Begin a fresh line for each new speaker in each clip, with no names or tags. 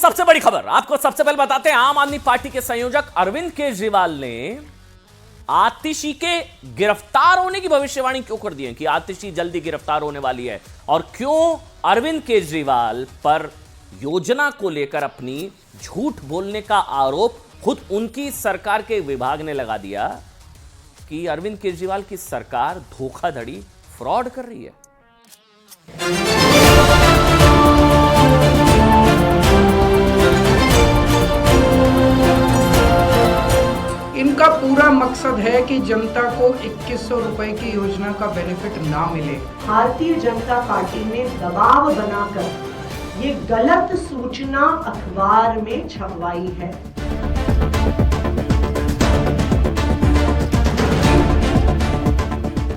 सबसे बड़ी खबर आपको सबसे पहले बताते हैं। आम आदमी पार्टी के संयोजक अरविंद केजरीवाल ने आतिशी के गिरफ्तार होने की भविष्यवाणी क्यों कर दी है कि आतिशी जल्दी गिरफ्तार होने वाली है, और क्यों अरविंद केजरीवाल पर योजना को लेकर अपनी झूठ बोलने का आरोप खुद उनकी सरकार के विभाग ने लगा दिया कि अरविंद केजरीवाल की सरकार धोखाधड़ी, फ्रॉड कर रही है।
इनका पूरा मकसद है कि जनता को 2100 रुपए की योजना का बेनिफिट ना मिले।
भारतीय जनता पार्टी ने दबाव बनाकर ये गलत सूचना अखबार में छपवाई है।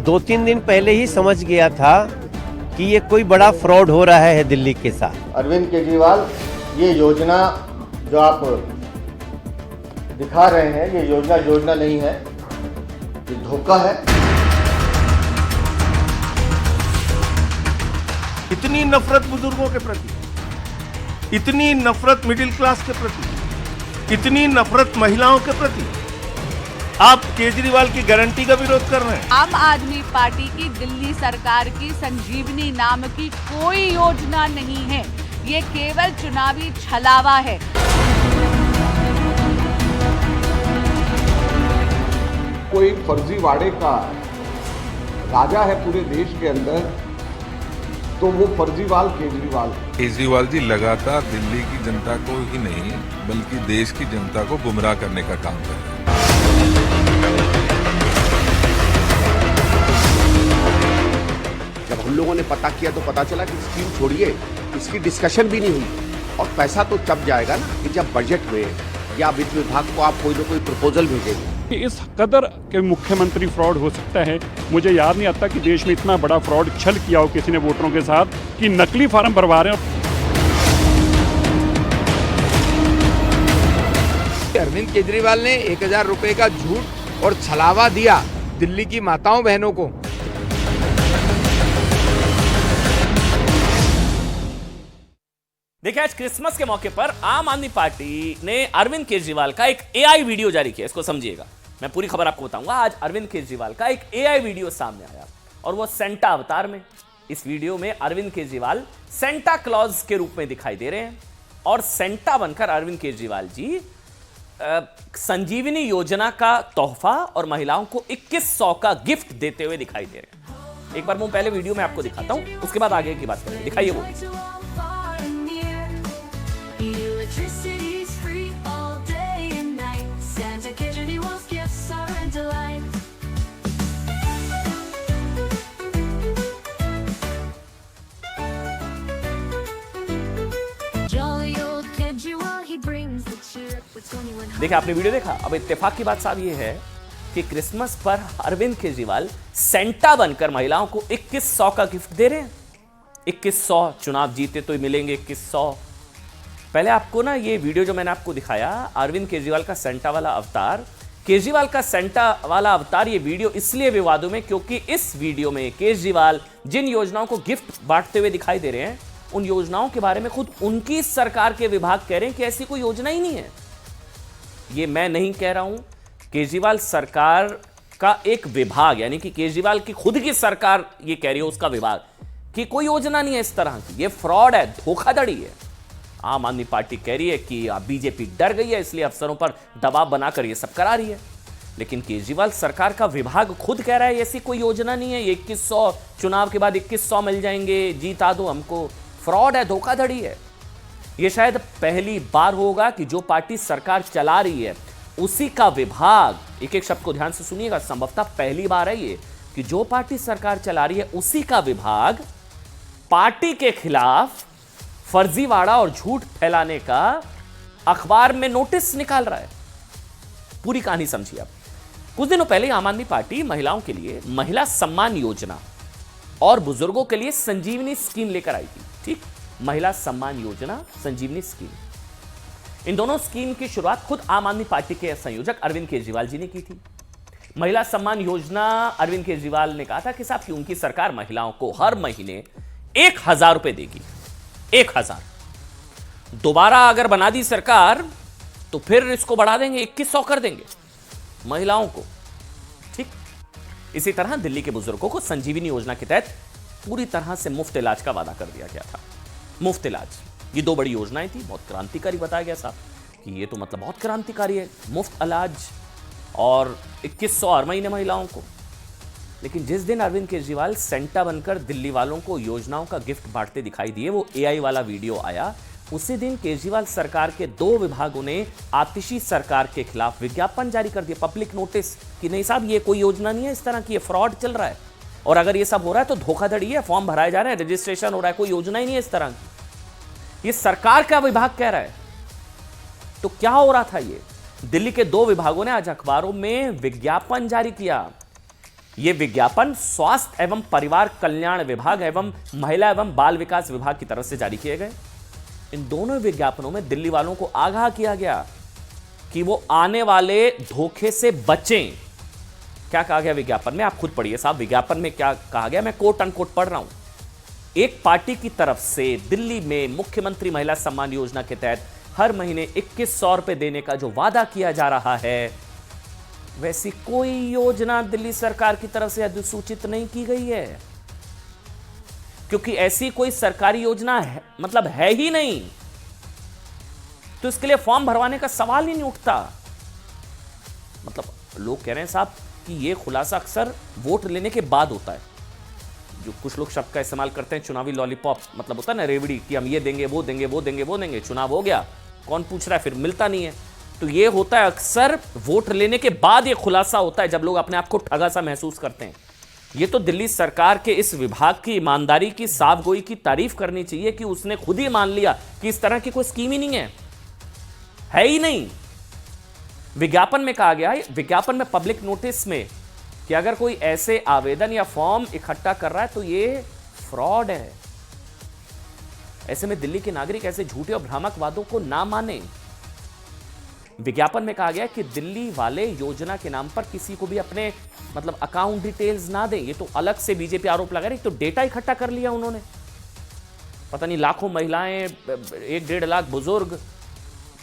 दो तीन दिन पहले ही समझ गया था कि ये कोई बड़ा फ्रॉड हो रहा है दिल्ली के साथ।
अरविंद केजरीवाल, ये योजना जो आप दिखा रहे हैं, ये योजना नहीं है, ये धोखा है।
इतनी नफरत बुजुर्गों के प्रति, इतनी नफरत मिडिल क्लास के प्रति, इतनी नफरत महिलाओं के प्रति, आप केजरीवाल की गारंटी का विरोध कर रहे हैं।
आम आदमी पार्टी की दिल्ली सरकार की संजीवनी नाम की कोई योजना नहीं है, ये केवल चुनावी छलावा है।
कोई फर्जीवाड़े का राजा है पूरे देश के अंदर, तो वो फर्जीवाल केजरीवाल।
केजरीवाल जी लगातार दिल्ली की जनता को ही नहीं बल्कि देश की जनता को गुमराह करने का काम कर रहे हैं।
जब हम लोगों ने पता किया तो पता चला कि स्कीम छोड़िए, इसकी डिस्कशन भी नहीं हुई, और पैसा तो तब जाएगा ना कि जब बजट में या वित्त विभाग को आप कोई ना कोई प्रपोजल भेजेंगे।
इस कदर के मुख्यमंत्री फ्रॉड हो सकता है, मुझे याद नहीं आता कि देश में इतना बड़ा फ्रॉड छल किया हो किसी ने वोटरों के साथ कि नकली फार्म भरवा रहे हैं।
अरविंद केजरीवाल ने 1000 रुपए का झूठ और छलावा दिया दिल्ली की माताओं बहनों को।
देखिए, आज क्रिसमस के मौके पर आम आदमी पार्टी ने अरविंद केजरीवाल का एक एआई वीडियो जारी किया। इसको समझिएगा, मैं पूरी खबर आपको बताऊंगा। आज अरविंद केजरीवाल का एक एआई वीडियो सामने आया और वो सेंटा अवतार में। इस वीडियो में अरविंद केजरीवाल सेंटा क्लॉज के रूप में दिखाई दे रहे हैं और सेंटा बनकर अरविंद केजरीवाल जी संजीवनी योजना का तोहफा और महिलाओं को 2100 का गिफ्ट देते हुए दिखाई दे रहे हैं। एक बार मैं पहले वीडियो में आपको दिखाता हूं, उसके बाद आगे की बात करेंगे। दिखाइए वो भी। देखिए, आपने वीडियो देखा। अब इत्तेफाक की बात साहब ये है कि क्रिसमस पर अरविंद केजरीवाल सेंटा बनकर महिलाओं को 2100 का गिफ्ट दे रहे हैं। 2100, चुनाव जीते तो मिलेंगे 2100। पहले आपको ना ये वीडियो जो मैंने आपको दिखाया, अरविंद केजरीवाल का सेंटा वाला अवतार, केजरीवाल का सेंटा वाला अवतार, ये वीडियो इसलिए विवादों में क्योंकि इस वीडियो में केजरीवाल जिन योजनाओं को गिफ्ट बांटते हुए दिखाई दे रहे हैं, उन योजनाओं के बारे में खुद उनकी सरकार के विभाग कह रहे हैं कि ऐसी कोई योजना ही नहीं है। ये मैं नहीं कह रहा हूं, केजरीवाल सरकार का एक विभाग, यानी कि केजरीवाल की खुद की सरकार ये कह रही है, उसका विभाग, कि कोई योजना नहीं है इस तरह की, ये फ्रॉड है, धोखाधड़ी है। आम आदमी पार्टी कह रही है कि बीजेपी डर गई है इसलिए अफसरों पर दबाव बनाकर ये सब करा रही है, लेकिन केजरीवाल सरकार का विभाग खुद कह रहा है ऐसी कोई योजना नहीं है, ये 2100, चुनाव के बाद 2100 मिल जाएंगे, जीता दो हमको। फ्रॉड है, धोखाधड़ी है। ये शायद पहली बार होगा कि जो पार्टी सरकार चला रही है उसी का विभाग, एक एक शब्द को ध्यान से सुनिएगा, संभवतः पहली बार है ये कि जो पार्टी सरकार चला रही है उसी का विभाग पार्टी के खिलाफ फर्जीवाड़ा और झूठ फैलाने का अखबार में नोटिस निकाल रहा है। पूरी कहानी समझिए आप। कुछ दिनों पहले आम आदमी पार्टी महिलाओं के लिए महिला सम्मान योजना और बुजुर्गों के लिए संजीवनी स्कीम लेकर आई थी। ठीक, महिला सम्मान योजना, संजीवनी स्कीम, इन दोनों स्कीम की शुरुआत खुद आम आदमी पार्टी के संयोजक अरविंद केजरीवाल जी ने की थी। महिला सम्मान योजना, अरविंद केजरीवाल ने कहा था कि साहब कि उनकी सरकार महिलाओं को हर महीने 1000 रुपए देगी, 1000। दोबारा अगर बना दी सरकार तो फिर इसको बढ़ा देंगे, 2100 कर देंगे महिलाओं को। ठीक इसी तरह दिल्ली के बुजुर्गों को संजीवनी योजना के तहत पूरी तरह से मुफ्त इलाज का वादा कर दिया गया था। मुफ्त इलाज, ये 2 बड़ी योजनाएं थी, बहुत क्रांतिकारी बताया गया साहब कि ये तो मतलब बहुत क्रांतिकारी है, मुफ्त इलाज और 2100 हर महीने महिलाओं को। लेकिन जिस दिन अरविंद केजरीवाल सेंटा बनकर दिल्ली वालों को योजनाओं का गिफ्ट बांटते दिखाई दिए, वो AI वाला वीडियो आया, उसी दिन केजरीवाल सरकार के 2 विभागों ने आतिशी सरकार के खिलाफ विज्ञापन जारी कर दिया, पब्लिक नोटिस कि नहीं साहब ये कोई योजना नहीं है इस तरह की, ये फ्रॉड चल रहा है और अगर ये सब हो रहा है तो धोखाधड़ी है, फॉर्म भराए जा रहे हैं, रजिस्ट्रेशन हो रहा है, कोई योजना ही नहीं है इस तरह की। ये सरकार का विभाग कह रहा है। तो क्या हो रहा था? ये दिल्ली के 2 विभागों ने आज अखबारों में विज्ञापन जारी किया। यह विज्ञापन स्वास्थ्य एवं परिवार कल्याण विभाग एवं महिला एवं बाल विकास विभाग की तरफ से जारी किए गए। इन दोनों विज्ञापनों में दिल्ली वालों को आगाह किया गया कि वो आने वाले धोखे से बचें। क्या कहा गया विज्ञापन में? आप खुद पढ़िए साहब, विज्ञापन में क्या कहा गया, मैं कोट अनकोट पढ़ रहा हूं। एक पार्टी की तरफ से दिल्ली में मुख्यमंत्री महिला सम्मान योजना के तहत हर महीने 2100 रुपए देने का जो वादा किया जा रहा है, वैसी कोई योजना दिल्ली सरकार की तरफ से अधिसूचित नहीं की गई है, क्योंकि ऐसी कोई सरकारी योजना है, मतलब है ही नहीं। तो इसके लिए फॉर्म भरवाने का सवाल ही नहीं उठता। मतलब लोग कह रहे हैं साहब कि यह खुलासा अक्सर वोट लेने के बाद होता है। जो कुछ लोग शब्द का इस्तेमाल करते हैं चुनावी लॉलीपॉप, मतलब होता है ना रेवड़ी, कि हम ये देंगे वो देंगे वो देंगे वो देंगे, चुनाव हो गया, कौन पूछ रहा है, फिर मिलता नहीं है। तो ये होता है अक्सर वोट लेने के बाद ये खुलासा होता है, जब लोग अपने आप को ठगा सा महसूस करते हैं। ये तो दिल्ली सरकार के इस विभाग की ईमानदारी की, साफगोई की तारीफ करनी चाहिए कि उसने खुद ही मान लिया कि इस तरह की कोई स्कीम ही नहीं है ही नहीं। विज्ञापन में कहा गया है, विज्ञापन में पब्लिक नोटिस में, कि अगर कोई ऐसे आवेदन या फॉर्म इकट्ठा कर रहा है तो ये फ्रॉड है। ऐसे में दिल्ली के नागरिक ऐसे झूठे और भ्रामक वादों को ना माने। विज्ञापन में कहा गया कि दिल्ली वाले योजना के नाम पर किसी को भी अपने मतलब अकाउंट डिटेल्स ना दें। ये तो अलग से बीजेपी आरोप लगा रही, तो डेटा इकट्ठा कर लिया उन्होंने, पता नहीं लाखों महिलाएं, 1-1.5 लाख बुजुर्ग,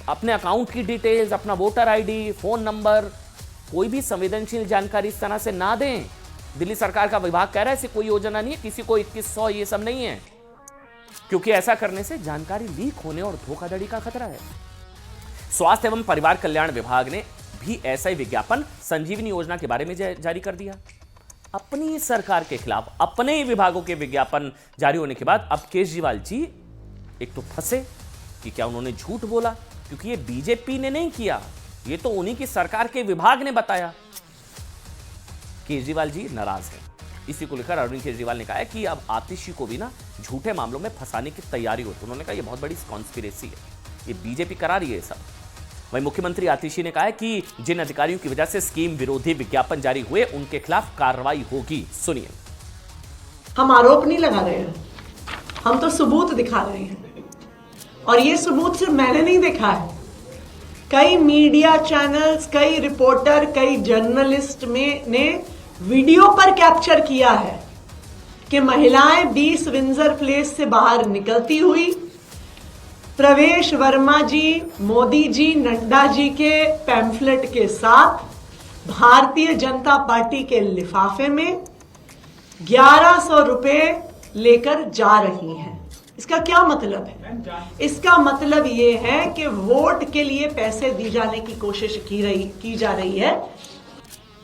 अपने अकाउंट की डिटेल्स, अपना वोटर आईडी, फोन नंबर, कोई भी संवेदनशील जानकारी इस तरह से ना दें। दिल्ली सरकार का विभाग कह रहा है ऐसी कोई योजना नहीं है, किसी को 2100 ये सब नहीं है, क्योंकि ऐसा करने से जानकारी लीक होने और धोखाधड़ी का खतरा है। स्वास्थ्य एवं परिवार कल्याण विभाग ने भी ऐसा ही विज्ञापन संजीवनी योजना के बारे में जारी कर दिया। अपनी सरकार के खिलाफ अपने ही विभागों के विज्ञापन जारी होने के बाद अब केजरीवाल जी एक तो फंसे कि क्या उन्होंने झूठ बोला, क्योंकि ये बीजेपी ने नहीं किया, ये तो उन्हीं की सरकार के विभाग ने बताया। केजरीवाल जी नाराज हैं। इसी को लेकर अरविंद केजरीवाल ने कहा है कि अब आतिशी को भी ना झूठे मामलों में फंसाने की तैयारी होती है। उन्होंने कहा यह बहुत बड़ी कॉन्स्पिरेसी है, ये बीजेपी करा रही है सब। वहीं मुख्यमंत्री आतिशी ने कहा है कि जिन अधिकारियों की वजह से स्कीम विरोधी विज्ञापन जारी हुए, उनके खिलाफ कार्रवाई होगी। सुनिए।
हम आरोप नहीं लगा रहे हैं, हम तो सबूत दिखा रहे हैं, और ये सबूत सिर्फ मैंने नहीं देखा है, कई मीडिया चैनल्स, कई रिपोर्टर, कई जर्नलिस्ट ने वीडियो पर कैप्चर किया है कि महिलाएं 20 विंजर प्लेस से बाहर निकलती हुई प्रवेश वर्मा जी, मोदी जी, नड्डा जी के पैम्फलेट के साथ भारतीय जनता पार्टी के लिफाफे में 1100 रुपए लेकर जा रही हैं। इसका क्या मतलब है? इसका मतलब ये है कि वोट के लिए पैसे दी जाने की कोशिश की जा रही है।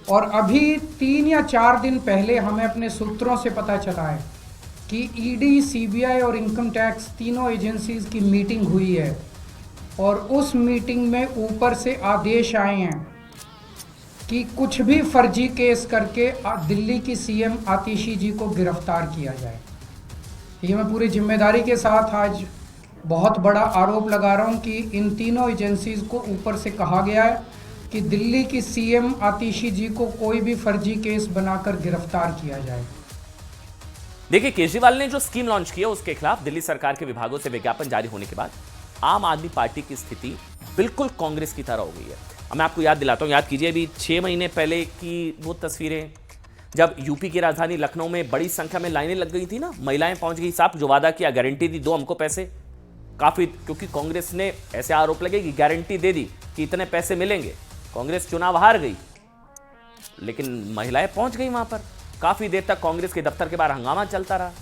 और अभी 3 या 4 दिन पहले हमें अपने सूत्रों से पता चला है कि ईडी, सीबीआई और इनकम टैक्स तीनों एजेंसीज की मीटिंग हुई है, और उस मीटिंग में ऊपर से आदेश आए हैं कि कुछ भी फर्जी केस करके दिल्ली की सीएम आतिशी जी को गिरफ्तार किया जाए। ये मैं पूरी जिम्मेदारी के साथ आज बहुत बड़ा आरोप लगा रहा हूँ कि इन तीनों एजेंसीज को ऊपर से कहा गया है कि दिल्ली की सीएम आतिशी जी को कोई भी फर्जी केस बनाकर गिरफ्तार किया जाए।
देखिए, केजरीवाल ने जो स्कीम लॉन्च की है उसके खिलाफ दिल्ली सरकार के विभागों से विज्ञापन जारी होने के बाद आम आदमी पार्टी की स्थिति बिल्कुल कांग्रेस की तरह हो गई है। अब मैं आपको याद दिलाता हूं, याद कीजिए अभी 6 महीने पहले की वो तस्वीरें, जब यूपी की राजधानी लखनऊ में बड़ी संख्या में लाइनें लग गई थी ना, महिलाएं पहुंच गई, साहब जो वादा किया, गारंटी दी, दो हमको पैसे, काफी, क्योंकि कांग्रेस ने ऐसे आरोप लगे कि गारंटी दे दी कि इतने पैसे मिलेंगे, कांग्रेस चुनाव हार गई, लेकिन महिलाएं पहुंच गई वहां पर। काफी देर तक कांग्रेस के दफ्तर के बाहर हंगामा चलता रहा।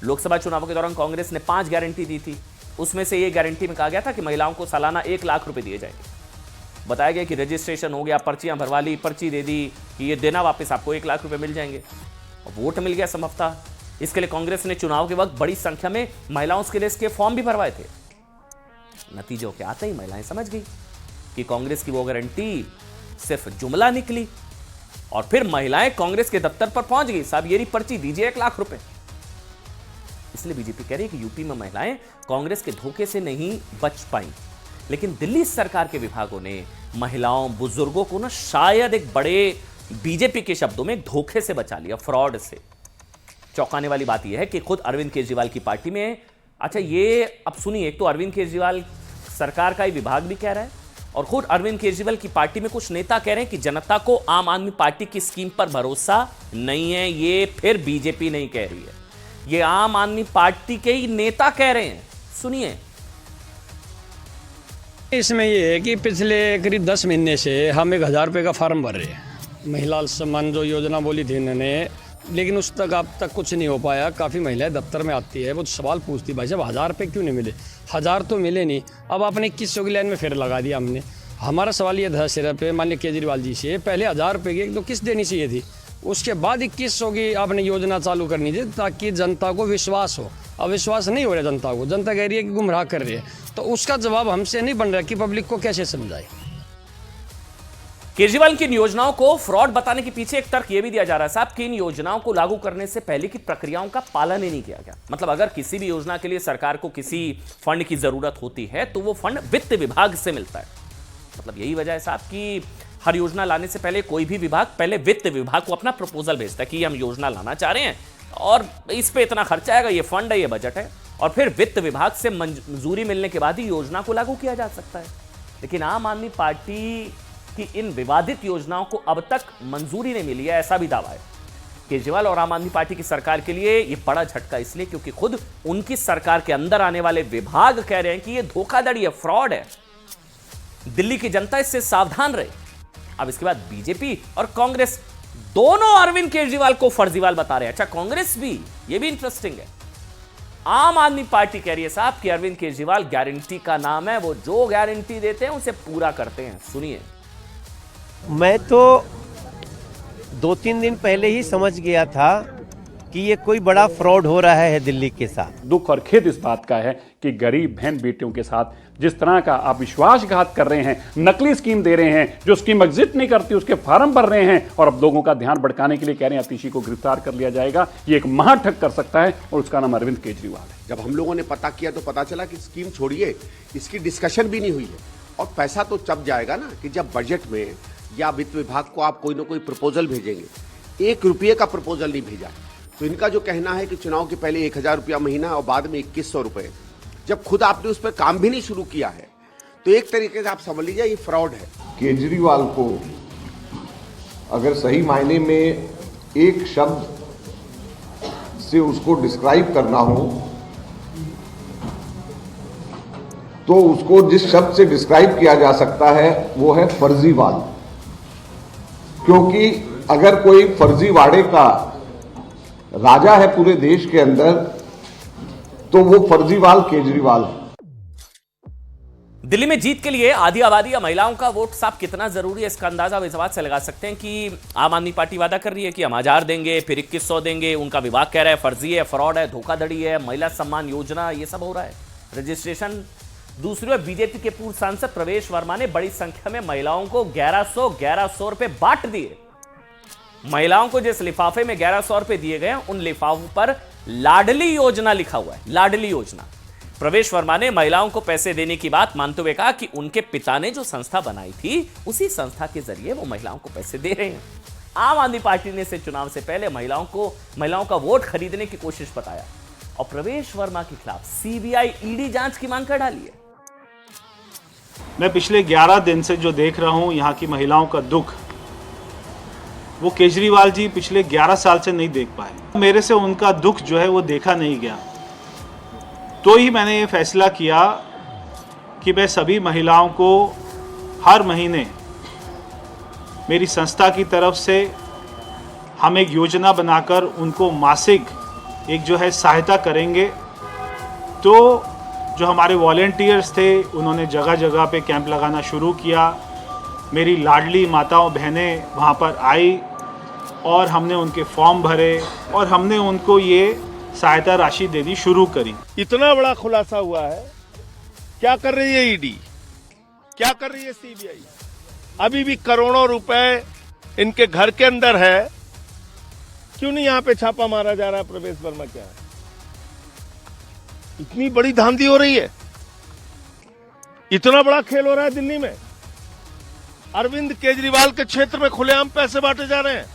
लोकसभा चुनावों के दौरान कांग्रेस ने 5 गारंटी दी थी, उसमें से ये गारंटी में कहा गया था कि महिलाओं को सालाना 1 लाख रुपए दिए जाएंगे। बताया गया कि रजिस्ट्रेशन हो गया, पर्चियां भरवा ली, पर्ची दे दी कि ये देना वापस आपको 1 लाख रुपए मिल जाएंगे। और वोट मिल गया संभवतः, इसके लिए कांग्रेस ने चुनाव के वक्त बड़ी संख्या में महिलाओं के लिए इसके फॉर्म भी भरवाए थे। नतीजों के आते ही महिलाएं समझ गई कि कांग्रेस की वो गारंटी सिर्फ जुमला निकली, और फिर महिलाएं कांग्रेस के दफ्तर पर पहुंच गई, साहब ये रही पर्ची, दीजिए 1 लाख रुपए। इसलिए बीजेपी कह रही है कि यूपी में महिलाएं कांग्रेस के धोखे से नहीं बच पाई, लेकिन दिल्ली सरकार के विभागों ने महिलाओं, बुजुर्गों को ना शायद एक बड़े बीजेपी के शब्दों में धोखे से बचा लिया, फ्रॉड से। चौंकाने वाली बात यह है कि खुद अरविंद केजरीवाल की पार्टी में, अच्छा ये अब सुनिए, एक तो अरविंद केजरीवाल सरकार का ही विभाग भी कह रहा है, और खुद अरविंद केजरीवाल की पार्टी में कुछ नेता कह रहे हैं कि जनता को आम आदमी पार्टी की स्कीम पर भरोसा नहीं है। ये फिर बीजेपी नहीं कह रही है, ये आम आदमी पार्टी के ही नेता कह रहे हैं। सुनिए।
इसमें ये है कि पिछले करीब 10 महीने से हम 1000 रुपये का फार्म भर रहे हैं, महिला सम्मान जो योजना बोली थी इन्होंने, लेकिन उस तक अब तक कुछ नहीं हो पाया। काफ़ी महिलाएं दफ्तर में आती है, वो सवाल पूछती, भाई साहब 1000 रुपये क्यों नहीं मिले? 1000 तो मिले नहीं, अब आपने 2100 की लाइन में फिर लगा दिया हमने। हमारा सवाल ये था सिर्फ माननीय केजरीवाल जी से, पहले 1000 रुपये की तो किस्त देनी चाहिए थी, उसके बाद 2100 की आपने योजना चालू करनी थी ताकि जनता को विश्वास हो। अब विश्वास नहीं हो रहा जनता को, जनता कह रही है कि गुमराह कर रही है, तो उसका जवाब हमसे नहीं बन रहा कि पब्लिक को कैसे समझाए।
केजरीवाल की इन योजनाओं को फ्रॉड बताने के पीछे एक तर्क यह भी दिया जा रहा है साहब कि इन योजनाओं को लागू करने से पहले की प्रक्रियाओं का पालन ही नहीं किया गया। मतलब अगर किसी भी योजना के लिए सरकार को किसी फंड की जरूरत होती है तो वो फंड वित्त विभाग से मिलता है। मतलब यही वजह है साहब कि हर योजना लाने से पहले कोई भी विभाग पहले वित्त विभाग को अपना प्रपोजल भेजता है कि हम योजना लाना चाह रहे हैं और इस पे इतना खर्चा आएगा, ये फंड है, ये बजट है, और फिर वित्त विभाग से मंजूरी मिलने के बाद ही योजना को लागू किया जा सकता है। लेकिन आम आदमी पार्टी कि इन विवादित योजनाओं को अब तक मंजूरी नहीं मिली है, ऐसा भी दावा है। केजरीवाल और आम आदमी पार्टी की सरकार के लिए यह बड़ा झटका इसलिए क्योंकि खुद उनकी सरकार के अंदर आने वाले विभाग कह रहे हैं कि यह धोखाधड़ी है, फ्रॉड है। दिल्ली की जनता इससे सावधान रहे। अब इसके बाद बीजेपी और कांग्रेस दोनों अरविंद केजरीवाल को फर्जीवाल बता रहे हैं। अच्छा, कांग्रेस भी, यह भी इंटरेस्टिंग है। आम आदमी पार्टी कह रही है साहब कि अरविंद केजरीवाल गारंटी का नाम है, वो जो गारंटी देते हैं उसे पूरा करते हैं। सुनिए।
मैं तो 2-3 दिन पहले ही समझ गया था कि ये कोई बड़ा फ्रॉड हो रहा है दिल्ली के साथ।
दुख और खेद इस बात का है कि गरीब बहन बेटियों के साथ जिस तरह का आप विश्वासघात कर रहे हैं, नकली स्कीम दे रहे हैं, जो स्कीम एग्जिस्ट नहीं करती उसके फार्म भर रहे हैं, और अब लोगों का ध्यान भटकाने के लिए कह रहे हैं अतिशी को गिरफ्तार कर लिया जाएगा। ये एक महाठग कर सकता है और उसका नाम अरविंद केजरीवाल है।
जब हम लोगों ने पता किया तो पता चला कि स्कीम छोड़िए, इसकी डिस्कशन भी नहीं हुई है, और पैसा तो तब जाएगा ना कि जब बजट में या वित्त विभाग को आप कोई ना कोई प्रपोजल भेजेंगे। 1 रुपये का प्रपोजल नहीं भेजा। तो इनका जो कहना है कि चुनाव के पहले 1000 रुपया महीना और बाद में 2100 रुपये, जब खुद आपने उस पर काम भी नहीं शुरू किया है तो एक तरीके से आप समझ लीजिए ये फ्रॉड है।
केजरीवाल को अगर सही मायने में एक शब्द से उसको डिस्क्राइब करना हो तो उसको जिस शब्द से डिस्क्राइब किया जा सकता है वो है फर्जीवाल। क्योंकि अगर कोई फर्जीवाड़े का राजा है पूरे देश के अंदर तो वो फर्जीवाल केजरीवाल है।
दिल्ली में जीत के लिए आधी आबादी या महिलाओं का वोट साफ कितना जरूरी है, इसका अंदाजा इस बात से लगा सकते हैं कि आम आदमी पार्टी वादा कर रही है कि हम 1000 देंगे, फिर 2100 देंगे, उनका विभाग कह रहा है फर्जी है, फ्रॉड है, धोखाधड़ी है, महिला सम्मान योजना, ये सब हो रहा है, रजिस्ट्रेशन। दूसरी ओर बीजेपी के पूर्व सांसद प्रवेश वर्मा ने बड़ी संख्या में महिलाओं को 1100 रुपए बांट दिए। महिलाओं को जिस लिफाफे में 1100 रुपए दिए गए उन लिफाफों पर लाडली योजना लिखा हुआ है, लाडली योजना। प्रवेश वर्मा ने महिलाओं को पैसे देने की बात मानते हुए कहा कि उनके पिता ने जो संस्था बनाई थी उसी संस्था के जरिए वो महिलाओं को पैसे दे रहे हैं। आम आदमी पार्टी ने इसे चुनाव से पहले महिलाओं का वोट खरीदने की कोशिश बताया और प्रवेश वर्मा के खिलाफ सीबीआई ईडी जांच की मांग कर डाली है।
मैं पिछले 11 दिन से जो देख रहा हूं यहाँ की महिलाओं का दुख, वो केजरीवाल जी पिछले 11 साल से नहीं देख पाए। मेरे से उनका दुख जो है वो देखा नहीं गया। तो ही मैंने ये फैसला किया कि मैं सभी महिलाओं को हर महीने मेरी संस्था की तरफ से हम एक योजना बनाकर उनको मासिक एक जो है सहायता करेंगे। तो जो हमारे वॉलेंटियर्स थे उन्होंने जगह जगह पे कैंप लगाना शुरू किया। मेरी लाडली माताओं बहनें वहाँ पर आई और हमने उनके फॉर्म भरे और हमने उनको ये सहायता राशि देनी शुरू करी।
इतना बड़ा खुलासा हुआ है, क्या कर रही है ईडी, क्या कर रही है सीबीआई? अभी भी करोड़ों रुपए इनके घर के अंदर है, क्यों नहीं यहाँ पे छापा मारा जा रहा है? प्रवेश वर्मा क्या है? इतनी बड़ी धांधली हो रही है, इतना बड़ा खेल हो रहा है दिल्ली में। अरविंद केजरीवाल के क्षेत्र में खुलेआम पैसे बांटे जा रहे हैं।